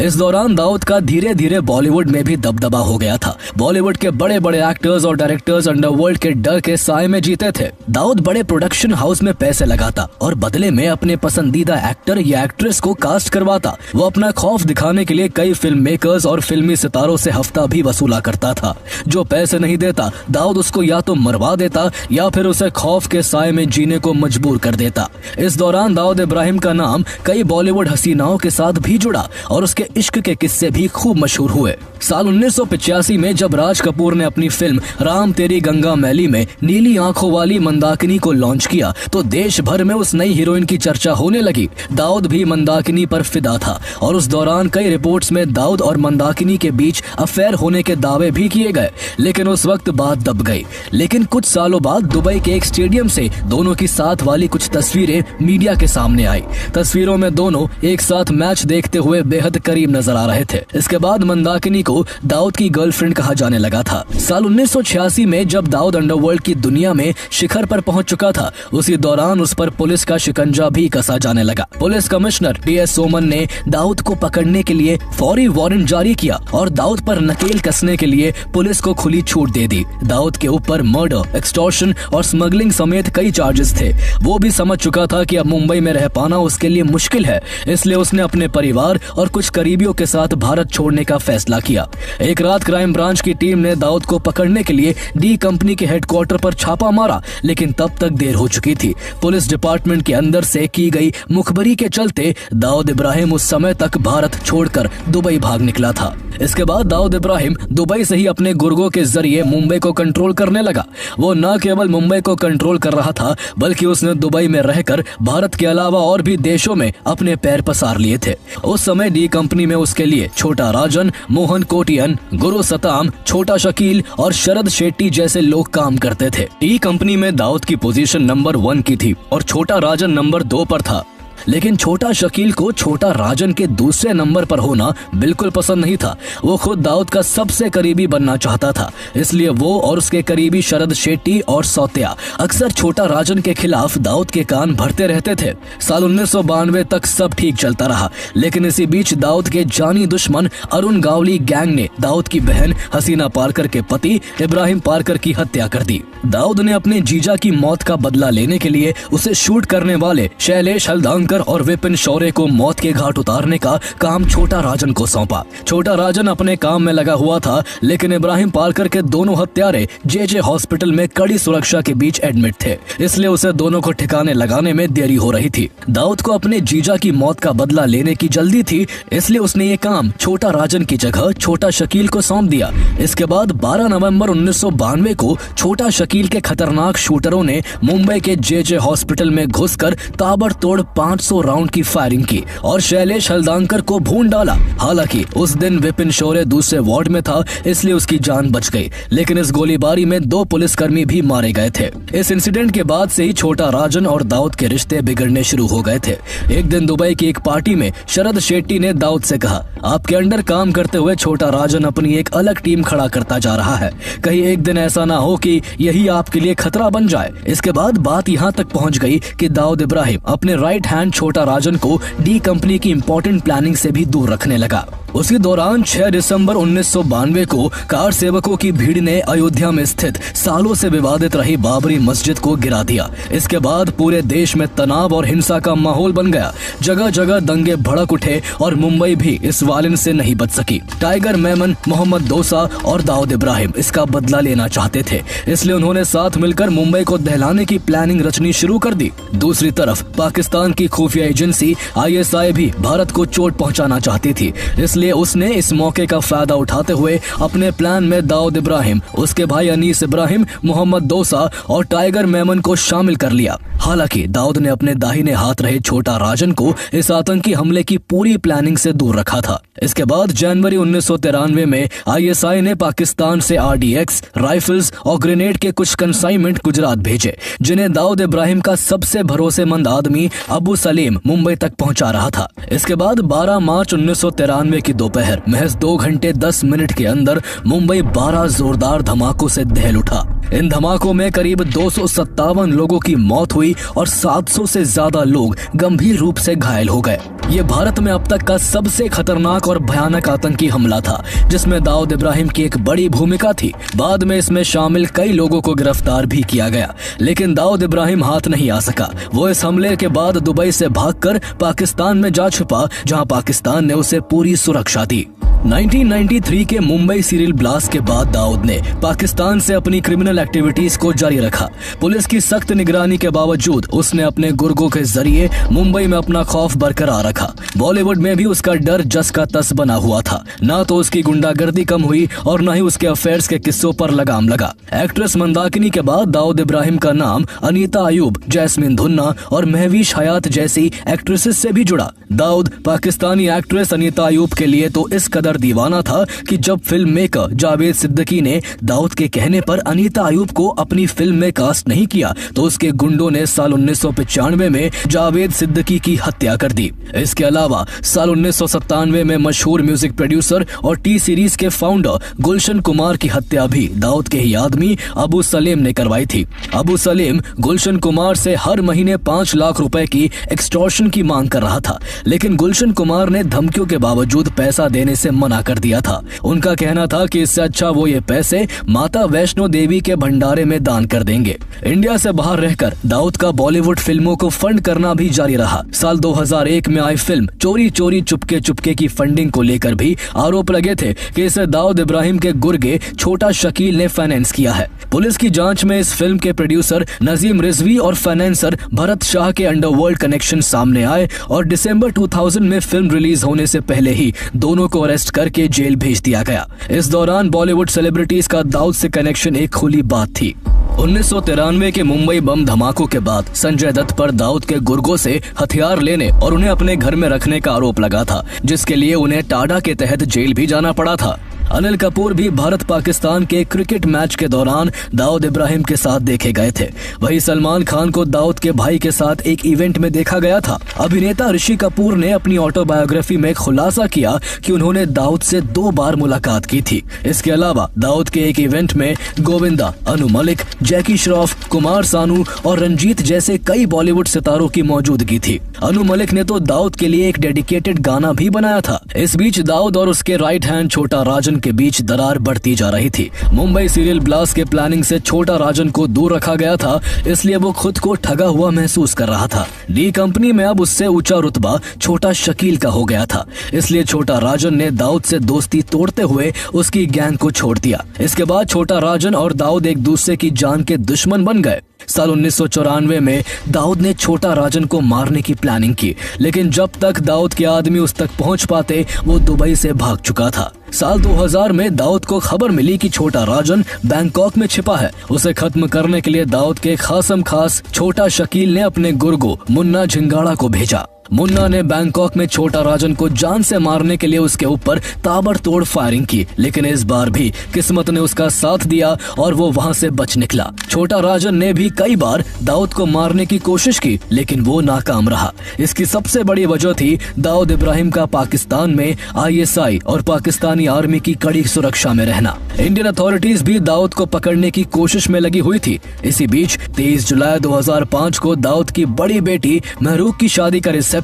इस दौरान दाऊद का धीरे धीरे बॉलीवुड में भी दबदबा हो गया था। बॉलीवुड के बड़े बड़े एक्टर्स और डायरेक्टर्स अंडरवर्ल्ड के डर के साए में जीते थे। दाऊद बड़े प्रोडक्शन हाउस में पैसे लगाता और बदले में अपने पसंदीदा एक्टर या एक्ट्रेस को कास्ट करवाता। वो अपना खौफ दिखाने के लिए कई फिल्म मेकर्स और फिल्मी सितारों से हफ्ता भी वसूला करता था। जो पैसे नहीं देता, दाऊद उसको या तो मरवा देता या फिर उसे खौफ के साए में जीने को मजबूर कर देता। इस दौरान दाऊद इब्राहिम का नाम कई बॉलीवुड हसीनाओं के साथ भी जुड़ा और उसके इश्क के किस्से भी खूब मशहूर हुए। साल 1985 में जब राज कपूर ने अपनी फिल्म राम तेरी गंगा मैली में नीली आंखों वाली मंदाकिनी को लॉन्च किया तो देश भर में उस नई हीरोइन की चर्चा होने लगी। दाऊद भी मंदाकिनी पर फिदा था और उस दौरान कई रिपोर्ट्स में दाऊद और मंदाकिनी के बीच अफेयर होने के दावे भी किए गए, लेकिन उस वक्त बात दब गई। लेकिन कुछ सालों बाद दुबई के एक स्टेडियम से दोनों की साथ वाली कुछ तस्वीरें मीडिया के सामने आई। तस्वीरों में दोनों एक साथ मैच देखते हुए बेहद करीब नजर आ रहे थे। इसके बाद मंदाकिनी को दाऊद की गर्लफ्रेंड कहा जाने लगा था। साल 1986 में जब दाऊद अंडरवर्ल्ड की दुनिया में शिखर पर पहुंच चुका था, उसी दौरान उस पर पुलिस का शिकंजा भी कसा जाने लगा। पुलिस कमिश्नर टीएस सोमन ने दाऊद को पकड़ने के लिए फौरी वारंट जारी किया और दाऊद पर नकेल कसने के लिए पुलिस को खुली छूट दे दी। दाऊद के ऊपर मर्डर, एक्सटॉर्शन और स्मगलिंग समेत कई चार्जेस थे। वो भी समझ चुका था कि अब मुंबई में रह पाना उसके लिए मुश्किल है, इसलिए उसने अपने परिवार और कुछ करीबियों के साथ भारत छोड़ने का फैसला किया। एक रात क्राइम ब्रांच की टीम ने दाऊद को पकड़ने के लिए डी कंपनी के हेडक्वार्टर पर छापा मारा, लेकिन तब तक देर हो चुकी थी। पुलिस डिपार्टमेंट के अंदर से की गई मुखबरी के चलते दाऊद इब्राहिम उस समय तक भारत छोड़कर दुबई भाग निकला था। इसके बाद दाऊद इब्राहिम दुबई से ही अपने गुर्गों के जरिए मुंबई को कंट्रोल करने लगा। वो न केवल मुंबई को कंट्रोल कर रहा था, बल्कि उसने दुबई में रहकर भारत के अलावा और भी देशों में अपने पैर पसार लिए थे। उस समय डी कंपनी में उसके लिए छोटा राजन, मोहन कोटियन, गुरु सताम, छोटा शकील और शरद शेट्टी जैसे लोग काम करते थे। डी कंपनी में दाऊद की पोजीशन नंबर 1 की थी और छोटा राजन नंबर 2 पर था। लेकिन छोटा शकील को छोटा राजन के दूसरे नंबर पर होना बिल्कुल पसंद नहीं था। वो खुद दाऊद का सबसे करीबी बनना चाहता था, इसलिए वो और उसके करीबी शरद शेट्टी और सौत्या अक्सर छोटा राजन के खिलाफ दाऊद के कान भरते रहते थे। साल 1992 तक सब ठीक चलता रहा, लेकिन इसी बीच दाऊद के जानी दुश्मन अरुण गावली गैंग ने दाऊद की बहन हसीना पारकर के पति इब्राहिम पारकर की हत्या कर दी। दाऊद ने अपने जीजा की मौत का बदला लेने के लिए उसे शूट करने वाले शैलेश हल्दांकर और विपिन शौर्य को मौत के घाट उतारने का काम छोटा राजन को सौंपा। छोटा राजन अपने काम में लगा हुआ था, लेकिन इब्राहिम पारकर के दोनों हत्यारे जे हॉस्पिटल में कड़ी सुरक्षा के बीच एडमिट थे, इसलिए उसे दोनों को ठिकाने लगाने में देरी हो रही थी। दाऊद को अपने जीजा की मौत का बदला लेने की जल्दी थी, इसलिए उसने ये काम छोटा राजन की जगह छोटा शकील को सौंप दिया। इसके बाद 12 नवंबर 1992 को छोटा शकील के खतरनाक शूटरों ने मुंबई के जे हॉस्पिटल में घुसकर ताबड़तोड़ 500 राउंड की फायरिंग की और शैलेश हल्दांकर को भून डाला। हालांकि उस दिन विपिन शौर्य दूसरे वार्ड में था, इसलिए उसकी जान बच गई, लेकिन इस गोलीबारी में 2 पुलिसकर्मी भी मारे गए थे। इस इंसिडेंट के बाद से ही छोटा राजन और दाऊद के रिश्ते बिगड़ने शुरू हो गए थे। एक दिन दुबई की एक पार्टी में शरद शेट्टी ने दाऊद से कहा, आपके अंडर काम करते हुए छोटा राजन अपनी एक अलग टीम खड़ा करता जा रहा है, कहीं एक दिन ऐसा ना हो कि यही आपके लिए खतरा बन जाए। इसके बाद बात यहाँ तक पहुँच गई कि दाऊद इब्राहिम अपने राइट हैंड छोटा राजन को डी कंपनी की इंपॉर्टेंट प्लानिंग से भी दूर रखने लगा। उसी दौरान 6 दिसंबर 1992 को कार सेवकों की भीड़ ने अयोध्या में स्थित सालों से विवादित रही बाबरी मस्जिद को गिरा दिया। इसके बाद पूरे देश में तनाव और हिंसा का माहौल बन गया। जगह जगह दंगे भड़क उठे और मुंबई भी इस वायलेंस से नहीं बच सकी। टाइगर मेमन, मोहम्मद दोसा और दाऊद इब्राहिम इसका बदला लेना चाहते थे, इसलिए उन्होंने साथ मिलकर मुंबई को दहलाने की प्लानिंग रचनी शुरू कर दी। दूसरी तरफ पाकिस्तान की खुफिया एजेंसी ISI भी भारत को चोट पहुंचाना चाहती थी, इसलिए उसने इस मौके का फायदा उठाते हुए अपने प्लान में दाऊद इब्राहिम, उसके भाई अनीस इब्राहिम, मोहम्मद दोसा और टाइगर मेमन को शामिल कर लिया। हालांकि दाऊद ने अपने दाहिने हाथ रहे छोटा राजन को इस आतंकी हमले की पूरी प्लानिंग से दूर रखा था। इसके बाद जनवरी 1993 में ISI ने पाकिस्तान से RDX, राइफल्स और ग्रेनेड के कुछ कंसाइनमेंट गुजरात भेजे, जिन्हें दाऊद इब्राहिम का सबसे भरोसेमंद आदमी अबू सलीम मुंबई तक पहुंचा रहा था। इसके बाद 12 मार्च 1993 की दोपहर महज 2 घंटे 10 मिनट के अंदर मुंबई 12 जोरदार धमाकों से दहल उठा। इन धमाकों में करीब 257 लोगों की मौत हुई और 700 से ज्यादा लोग गंभीर रूप से घायल हो गए। ये भारत में अब तक का सबसे खतरनाक और भयानक आतंकी हमला था, जिसमें दाऊद इब्राहिम की एक बड़ी भूमिका थी। बाद में इसमें शामिल कई लोगों को गिरफ्तार भी किया गया, लेकिन दाऊद इब्राहिम हाथ नहीं आ सका। वो इस हमले के बाद दुबई से भागकर पाकिस्तान में जा छुपा, जहां पाकिस्तान ने उसे पूरी सुरक्षा दी। 1993 के मुंबई सीरियल ब्लास्ट के बाद दाऊद ने पाकिस्तान से अपनी क्रिमिनल एक्टिविटीज को जारी रखा। पुलिस की सख्त निगरानी के बावजूद उसने अपने गुर्गों के जरिए मुंबई में अपना खौफ बरकरार रखा। बॉलीवुड में भी उसका डर जस का तस बना हुआ था। ना तो उसकी गुंडागर्दी कम हुई और न ही उसके अफेयर्स के किस्सों पर लगाम लगा। एक्ट्रेस मंदाकिनी के बाद दाऊद इब्राहिम का नाम अनीता अयूब, जैस्मिन धुन्ना और महवीश हयात जैसी एक्ट्रेसेस से भी जुड़ा। दाऊद पाकिस्तानी एक्ट्रेस अनीता अयूब के लिए तो इस कदर दीवाना था कि जब फिल्म मेकर जावेद सिद्दीकी ने दाऊद के कहने पर अनीता अयूब को अपनी फिल्म में कास्ट नहीं किया, तो उसके गुंडों ने साल 1995 में जावेद सिद्दीकी की हत्या कर दी। इसके अलावा साल 1997 में मशहूर म्यूजिक प्रोड्यूसर और टी सीरीज के फाउंडर गुलशन कुमार की हत्या भी दाऊद के ही आदमी अबू सलीम ने करवाई थी। अबू सलीम गुलशन कुमार से हर महीने 5 लाख रुपए की एक्सटॉर्शन की मांग कर रहा था, लेकिन गुलशन कुमार ने धमकियों के बावजूद पैसा देने से मना कर दिया था। उनका कहना था कि इससे अच्छा वो ये पैसे माता वैष्णो देवी के भंडारे में दान कर देंगे। इंडिया से बाहर रहकर दाऊद का बॉलीवुड फिल्मों को फंड करना भी जारी रहा। साल 2001 में आई फिल्म चोरी चोरी चुपके चुपके की फंडिंग को लेकर भी आरोप लगे थे कि इसे दाऊद इब्राहिम के गुर्गे छोटा शकील ने फाइनेंस किया है। पुलिस की जांच में इस फिल्म के प्रोड्यूसर नजीम रिजवी और फाइनेंसर भरत शाह के अंडरवर्ल्ड कनेक्शन सामने आए और दिसंबर 2000 में फिल्म रिलीज होने से पहले ही दोनों को अरेस्ट करके जेल भेज दिया गया। इस दौरान बॉलीवुड सेलिब्रिटीज का दाऊद से कनेक्शन एक खुली बात थी। 1993 के मुंबई बम धमाकों के बाद संजय दत्त पर दाऊद के गुर्गों से हथियार लेने और उन्हें अपने घर में रखने का आरोप लगा था, जिसके लिए उन्हें टाडा के तहत जेल भी जाना पड़ा था। अनिल कपूर भी भारत पाकिस्तान के क्रिकेट मैच के दौरान दाऊद इब्राहिम के साथ देखे गए थे। वहीं सलमान खान को दाऊद के भाई के साथ एक इवेंट में देखा गया था। अभिनेता ऋषि कपूर ने अपनी ऑटोबायोग्राफी में खुलासा किया कि उन्होंने दाऊद से 2 बार मुलाकात की थी। इसके अलावा दाऊद के एक इवेंट में गोविंदा, अनु मलिक, जैकी श्रॉफ, कुमार सानू और रंजीत जैसे कई बॉलीवुड सितारों की मौजूदगी थी। अनु मलिक ने तो दाऊद के लिए एक डेडिकेटेड गाना भी बनाया था। इस बीच दाऊद और उसके राइट हैंड छोटा राजन के बीच दरार बढ़ती जा रही थी। मुंबई सीरियल ब्लास्ट के प्लानिंग से छोटा राजन को दूर रखा गया था, इसलिए वो खुद को ठगा हुआ महसूस कर रहा था। डी कंपनी में अब उससे ऊंचा रुतबा छोटा शकील का हो गया था, इसलिए छोटा राजन ने दाऊद से दोस्ती तोड़ते हुए उसकी गैंग को छोड़ दिया। इसके बाद छोटा राजन और दाऊद एक दूसरे की जान के दुश्मन बन गए। साल 1994 में दाऊद ने छोटा राजन को मारने की प्लानिंग की, लेकिन जब तक दाऊद के आदमी उस तक पहुंच पाते वो दुबई से भाग चुका था। साल 2000 में दाऊद को खबर मिली कि छोटा राजन बैंकॉक में छिपा है। उसे खत्म करने के लिए दाऊद के खासम खास छोटा शकील ने अपने गुर्गो मुन्ना झिंगाड़ा को भेजा। मुन्ना ने बैंकॉक में छोटा राजन को जान से मारने के लिए उसके ऊपर ताबड़तोड़ फायरिंग की, लेकिन इस बार भी किस्मत ने उसका साथ दिया और वो वहां से बच निकला। छोटा राजन ने भी कई बार दाऊद को मारने की कोशिश की, लेकिन वो नाकाम रहा। इसकी सबसे बड़ी वजह थी दाऊद इब्राहिम का पाकिस्तान में ISI और पाकिस्तानी आर्मी की कड़ी सुरक्षा में रहना। इंडियन अथॉरिटीज भी दाऊद को पकड़ने की कोशिश में लगी हुई थी। इसी बीच 23 जुलाई 2005 को दाऊद की बड़ी बेटी महरूख की शादी का रिसेप्शन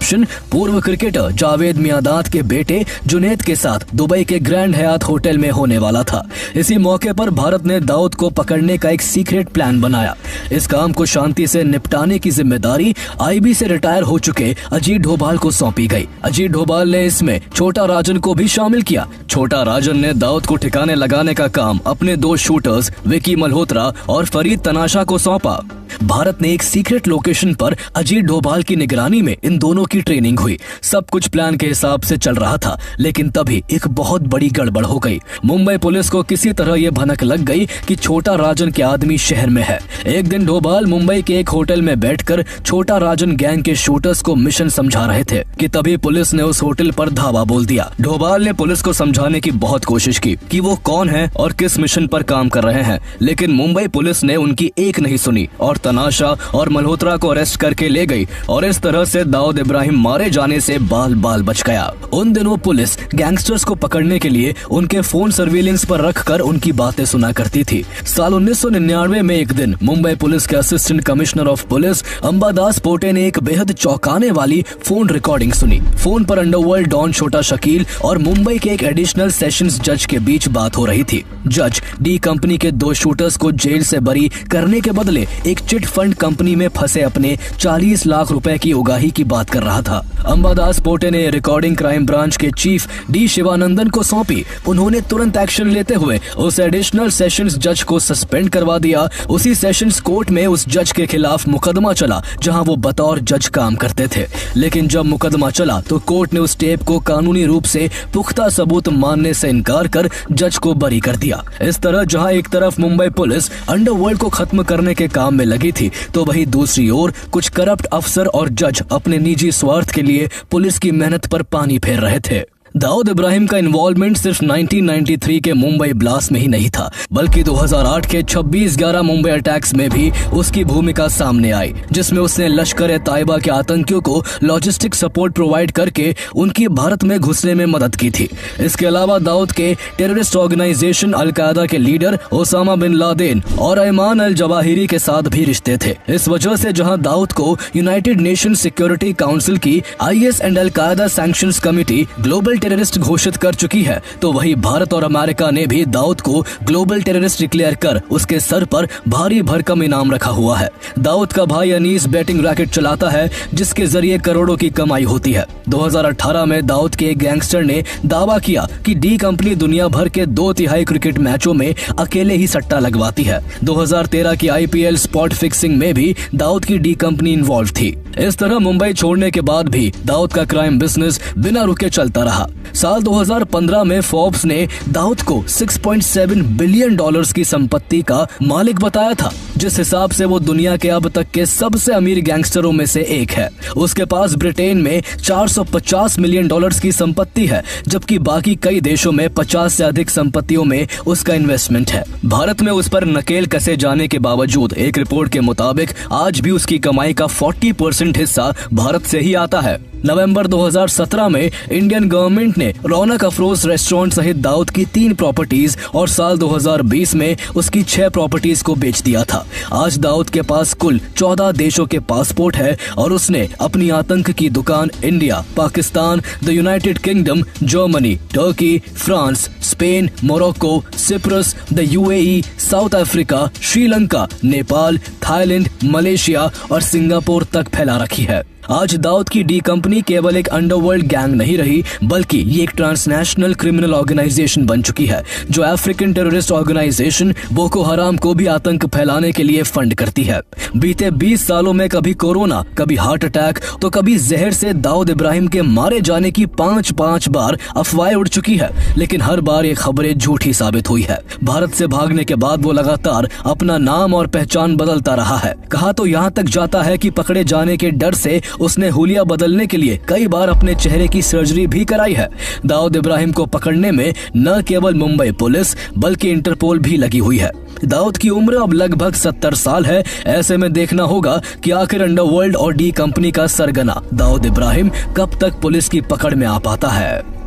पूर्व क्रिकेटर जावेद मियांदाद के बेटे जुनैद के साथ दुबई के ग्रैंड हयात होटल में होने वाला था। इसी मौके पर भारत ने दाऊद को पकड़ने का एक सीक्रेट प्लान बनाया। इस काम को शांति से निपटाने की जिम्मेदारी IB से रिटायर हो चुके अजीत डोभाल को सौंपी गई। अजीत डोभाल ने इसमें छोटा राजन को भी शामिल किया। छोटा राजन ने दाऊद को ठिकाने लगाने का काम अपने 2 शूटर्स विकी मल्होत्रा और फरीद तनाशा को सौंपा। भारत ने एक सीक्रेट लोकेशन पर अजीत डोभाल की निगरानी में इन दोनों की ट्रेनिंग हुई। सब कुछ प्लान के हिसाब से चल रहा था, लेकिन तभी एक बहुत बड़ी गड़बड़ हो गई। मुंबई पुलिस को किसी तरह ये भनक लग गई कि छोटा राजन के आदमी शहर में है। एक दिन डोभाल मुंबई के एक होटल में बैठकर छोटा राजन गैंग के शूटर्स को मिशन समझा रहे थे कि तभी पुलिस ने उस होटल पर धावा बोल दिया। डोभाल ने पुलिस को समझाने की बहुत कोशिश की कि वो कौन है और किस मिशन पर काम कर रहे हैं, लेकिन मुंबई पुलिस ने उनकी एक नहीं सुनी और तनाशा और मल्होत्रा को अरेस्ट करके ले गई और इस तरह से दाऊद इब्राहिम मारे जाने से बाल बाल बच गया। उन दिनों पुलिस गैंगस्टर्स को पकड़ने के लिए उनके फोन सर्विलेंस पर रखकर उनकी बातें सुना करती थी। साल 1999 में एक दिन मुंबई पुलिस के assistant commissioner of police Ambadas Pote ने एक बेहद चौंकाने वाली फोन रिकॉर्डिंग सुनी। फोन पर अंडरवर्ल्ड डॉन छोटा शकील और मुंबई के एक एडिशनल सेशंस जज के बीच बात हो रही थी। जज डी कंपनी के 2 शूटर्स को जेल से बरी करने के बदले एक चिट फंड कंपनी में फंसे अपने 40 लाख रुपए की उगाही की बात कर रहा था। अंबादास पोटे ने रिकॉर्डिंग क्राइम ब्रांच के चीफ डी शिवानंदन को सौंपी। उन्होंने तुरंत एक्शन लेते हुए उस एडिशनल सेशंस जज को सस्पेंड करवा दिया। उसी सेशंस कोर्ट में उस जज के खिलाफ मुकदमा चला जहां वो बतौर जज काम करते थे। लेकिन जब मुकदमा चला तो कोर्ट ने उस टेप को कानूनी रूप से पुख्ता सबूत मानने से इनकार कर जज को बरी कर दिया। इस तरह जहां एक तरफ मुंबई पुलिस अंडरवर्ल्ड को खत्म करने के काम में लगी थी तो वहीं दूसरी ओर कुछ करप्ट अफसर और जज अपने निजी स्वार्थ के लिए पुलिस की मेहनत पर पानी फेर रहे थे। दाऊद इब्राहिम का इन्वॉल्वमेंट सिर्फ 1993 के मुंबई ब्लास्ट में ही नहीं था, बल्कि 2008 के 26/11 मुंबई अटैक्स में भी उसकी भूमिका सामने आई, जिसमें उसने लश्कर-ए-ताइबा के आतंकियों को लॉजिस्टिक सपोर्ट प्रोवाइड करके उनकी भारत में घुसने में मदद की थी। इसके अलावा दाऊद के टेररिस्ट ऑर्गेनाइजेशन अल-कायदा के लीडर ओसामा बिन लादेन और अयमान अल जवाहिरी के साथ भी रिश्ते थे। इस वजह से जहां दाऊद को यूनाइटेड नेशन सिक्योरिटी काउंसिल की IS and Al Qaeda sanctions committee global terrorist घोषित कर चुकी है, तो वही भारत और अमेरिका ने भी दाऊद को ग्लोबल टेररिस्ट डिक्लेयर कर उसके सर पर भारी भरकम इनाम रखा हुआ है। दाऊद का भाई अनीस बैटिंग रैकेट चलाता है जिसके जरिए करोड़ों की कमाई होती है। 2018 में दाऊद के एक गैंगस्टर ने दावा किया कि डी कंपनी दुनिया भर के 2/3 क्रिकेट मैचों में अकेले ही सट्टा लगवाती है। 2013 की IPL स्पॉट फिक्सिंग में भी दाऊद की डी कंपनी इन्वॉल्व थी। इस तरह मुंबई छोड़ने के बाद भी दाऊद का क्राइम बिजनेस बिना रुके चलता रहा। साल 2015 में फोर्ब्स ने दाऊद को $6.7 बिलियन की संपत्ति का मालिक बताया था, जिस हिसाब से वो दुनिया के अब तक के सबसे अमीर गैंगस्टरों में से एक है। उसके पास ब्रिटेन में $450 मिलियन की संपत्ति है, जबकि बाकी कई देशों में 50 से अधिक संपत्तियों में उसका इन्वेस्टमेंट है। भारत में उस पर नकेल कसे जाने के बावजूद एक रिपोर्ट के मुताबिक आज भी उसकी कमाई का 40% हिस्सा भारत से ही आता है। नवंबर 2017 में इंडियन गवर्नमेंट ने रौनक अफरोज रेस्टोरेंट सहित दाऊद की 3 प्रॉपर्टीज और साल 2020 में उसकी 6 प्रॉपर्टीज को बेच दिया था। आज दाऊद के पास कुल 14 देशों के पासपोर्ट है और उसने अपनी आतंक की दुकान India, Pakistan, the United kingdom, Germany, Turkey, France, Spain, Morocco, Cyprus, the UAE, south Africa, Sri Lanka, Nepal, Thailand, Malaysia और सिंगापुर तक फैला रखी है। आज दाऊद की डी कंपनी केवल एक अंडरवर्ल्ड गैंग नहीं रही, बल्कि ये एक ट्रांसनेशनल क्रिमिनल ऑर्गेनाइजेशन बन चुकी है, जो अफ्रीकन टेररिस्ट ऑर्गेनाइजेशन बोको हराम को भी आतंक फैलाने के लिए फंड करती है। बीते 20 सालों में कभी कोरोना, कभी हार्ट अटैक तो कभी जहर से दाऊद इब्राहिम के मारे जाने की 5 बार अफवाहें उड़ चुकी है, लेकिन हर बार ये खबरें झूठी साबित हुई है। भारत से भागने के बाद वो लगातार अपना नाम और पहचान बदलता रहा है। कहा तो यहाँ तक जाता है कि पकड़े जाने के डर से उसने हुलिया बदलने के लिए कई बार अपने चेहरे की सर्जरी भी कराई है। दाऊद इब्राहिम को पकड़ने में न केवल मुंबई पुलिस बल्कि इंटरपोल भी लगी हुई है। दाऊद की उम्र अब लगभग 70 साल है। ऐसे में देखना होगा कि आखिर अंडरवर्ल्ड और डी कंपनी का सरगना दाऊद इब्राहिम कब तक पुलिस की पकड़ में आ पाता है।